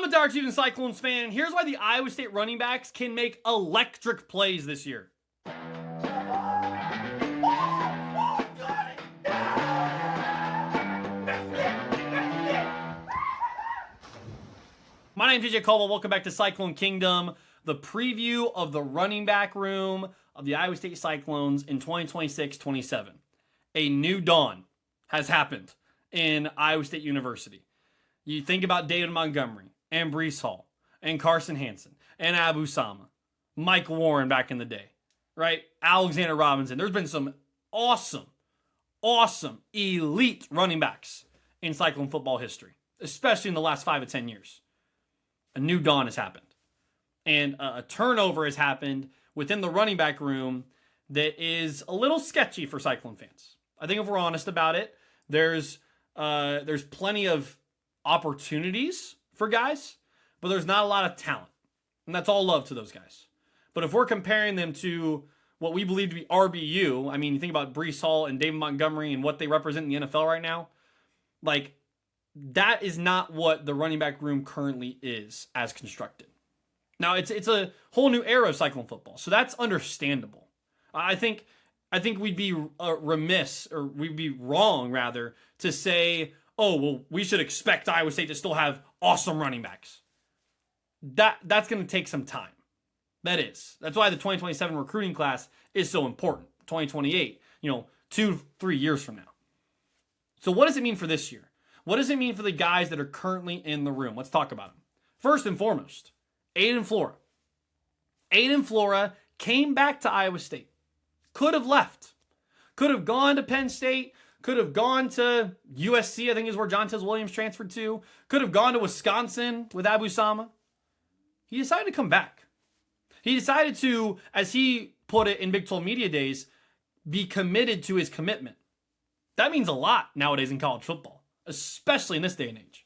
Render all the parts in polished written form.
up, it's Archie, Cyclones fan, and here's why the Iowa State running backs can make electric plays this year. My name's DJ Caldwell. Welcome back to Cyclone Kingdom, the preview of the running back room of the Iowa State Cyclones in 2026-27. A new dawn has happened in Iowa State University. You think about David Montgomery and Breece Hall and Carson Hansen and Abu Sama, Mike Warren back in the day, right? Alexander Robinson. There's been some awesome, elite running backs in Cyclone football history, especially in the last 5 to 10 years. A new dawn has happened. And a turnover has happened within the running back room that is a little sketchy for Cyclone fans. I think if we're honest about it, there's plenty of opportunities for guys, but there's not a lot of talent. And that's all love to those guys. But if we're comparing them to what we believe to be RBU, I mean, you think about Breece Hall and David Montgomery and what they represent in the NFL right now, like, that is not what the running back room currently is as constructed. Now, it's a whole new era of Cyclone football, so that's understandable. I think we'd be remiss, or we'd be wrong, rather, to say, oh, well, we should expect Iowa State to still have awesome running backs. That's going to take some time. That is. That's why the 2027 recruiting class is so important. 2028, 2-3 years from now. So what does it mean for this year? What does it mean for the guys that are currently in the room? Let's talk about them. First and foremost, Aiden Flora. Aiden Flora came back to Iowa State. Could have left. Could have gone to Penn State. Could have gone to USC, I think is where Jontez Williams transferred to. Could have gone to Wisconsin with Abu Sama. He decided to come back. He decided to, as he put it in Big 12 Media Days, be committed to his commitment. That means a lot nowadays in college football, especially in this day and age.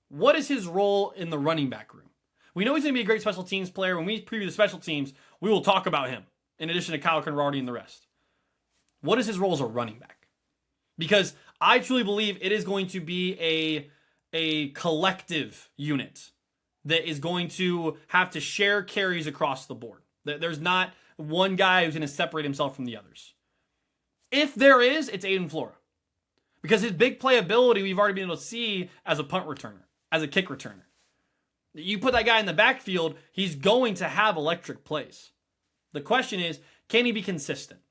What is his role in the running back room? We know he's going to be a great special teams player. When we preview the special teams, we will talk about him, in addition to Kyle Conradi and the rest. What is his role as a running back? Because I truly believe it is going to be a collective unit that is going to have to share carries across the board. There's not one guy who's going to separate himself from the others. If there is, it's Aiden Flora. Because his big playability, we've already been able to see as a punt returner, as a kick returner. You put that guy in the backfield, he's going to have electric plays. The question is, can he be consistent?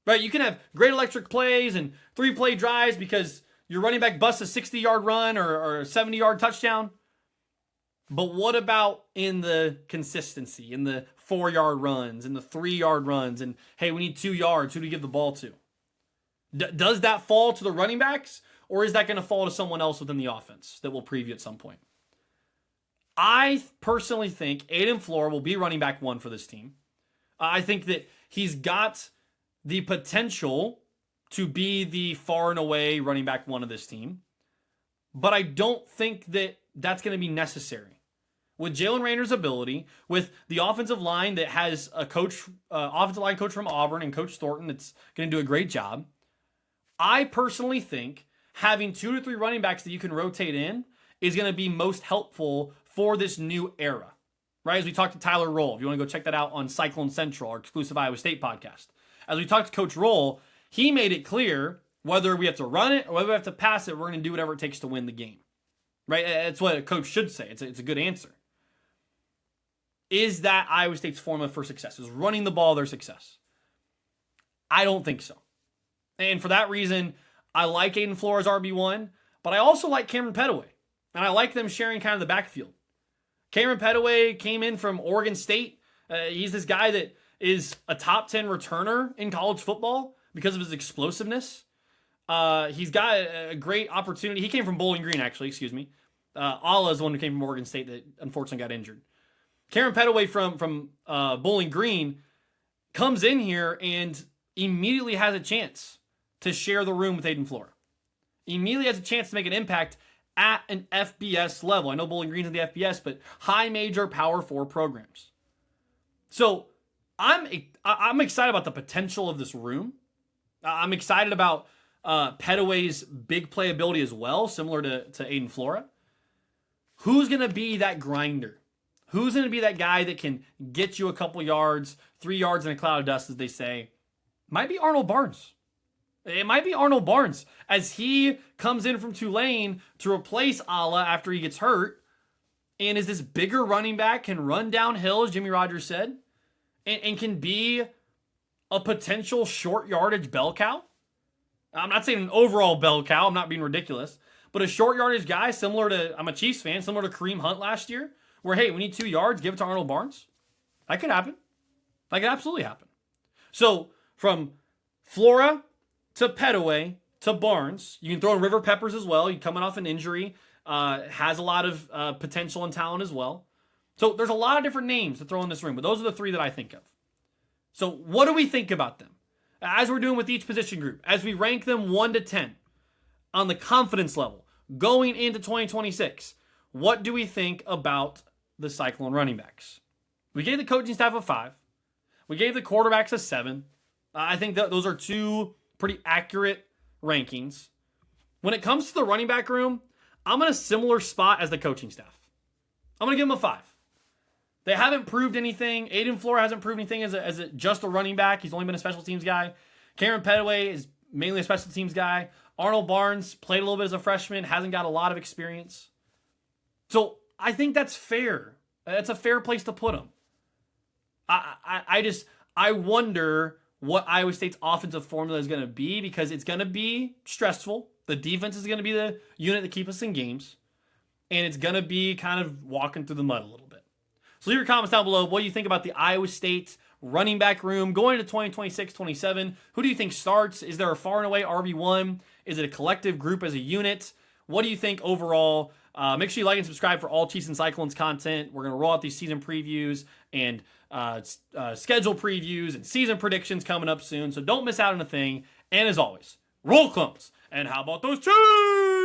Right? You can have great electric plays and 3-play drives because your running back busts a 60-yard run or a 70-yard touchdown. But what about in the consistency, in the 4-yard runs, in the 3-yard runs, and hey, we need 2 yards, who do we give the ball to? Does that fall to the running backs, or is that going to fall to someone else within the offense that we'll preview at some point? I personally think Aiden Flora will be running back 1 for this team. I think that he's got the potential to be the far and away running back 1 of this team, but I don't think that that's going to be necessary. With Jalen Raynor's ability, with the offensive line that has a offensive line coach from Auburn and Coach Thornton that's going to do a great job, I personally think having 2 to 3 running backs that you can rotate in is going to be most helpful for this new era, right? As we talked to Tyler Roll, if you want to go check that out on Cyclone Central, our exclusive Iowa State podcast. As we talked to Coach Roll, he made it clear whether we have to run it or whether we have to pass it, we're going to do whatever it takes to win the game, right? That's what a coach should say. It's a good answer. Is that Iowa State's formula for success? Is running the ball their success? I don't think so. And for that reason, I like Aiden Flora's RB1, but I also like Cameron Pettaway. And I like them sharing kind of the backfield. Cameron Pettaway came in from Oregon State. He's this guy that is a top 10 returner in college football because of his explosiveness. He's got a great opportunity. He came from Bowling Green, actually, excuse me. Allah is the one who came from Oregon State that unfortunately got injured. Cameron Pettaway from Bowling Green comes in here and immediately has a chance to share the room with Aiden Flora. Immediately has a chance to make an impact at an FBS level. I know Bowling Green's in the FBS, but high major Power 4 programs. So I'm excited about the potential of this room. I'm excited about Pettaway's big playability as well, similar to Aiden Flora. who's going to be that grinder? Who's going to be that guy that can get you a couple yards, 3 yards in a cloud of dust, as they say? Might be Arnold Barnes. It might be Arnold Barnes as he comes in from Tulane to replace Ala after he gets hurt. And is this bigger running back, can run downhill, as Jimmy Rogers said, and can be a potential short yardage bell cow. I'm not saying an overall bell cow. I'm not being ridiculous. But a short yardage guy similar to, I'm a Chiefs fan, similar to Kareem Hunt last year, where, hey, we need 2 yards, give it to Arnold Barnes. That could happen. That could absolutely happen. So from Flora to Pettaway to Barnes, you can throw in River Peppers as well. He's coming off an injury, has a lot of potential and talent as well. So there's a lot of different names to throw in this ring, but those are the 3 that I think of. So what do we think about them? As we're doing with each position group, as we rank them 1 to 10 on the confidence level going into 2026, what do we think about the Cyclone running backs? We gave the coaching staff a 5. We gave the quarterbacks a 7. I think that those are 2 pretty accurate rankings. When it comes to the running back room, I'm in a similar spot as the coaching staff. I'm going to give them a 5. They haven't proved anything. Aiden Flora hasn't proved anything as just a running back. He's only been a special teams guy. Cameron Pettaway is mainly a special teams guy. Arnold Barnes played a little bit as a freshman, hasn't got a lot of experience. So I think that's fair. That's a fair place to put him. I wonder what Iowa State's offensive formula is going to be, because it's going to be stressful. The defense is going to be the unit that keeps us in games. And it's going to be kind of walking through the mud a little bit. So leave your comments down below. What do you think about the Iowa State running back room going into 2026-27? Who do you think starts? Is there a far and away RB1? Is it a collective group as a unit? What do you think overall? Make sure you like and subscribe for all Chiefs and Cyclones content. We're going to roll out these season previews and schedule previews and season predictions coming up soon. So don't miss out on a thing. And as always, roll Clones. And how about those Chiefs?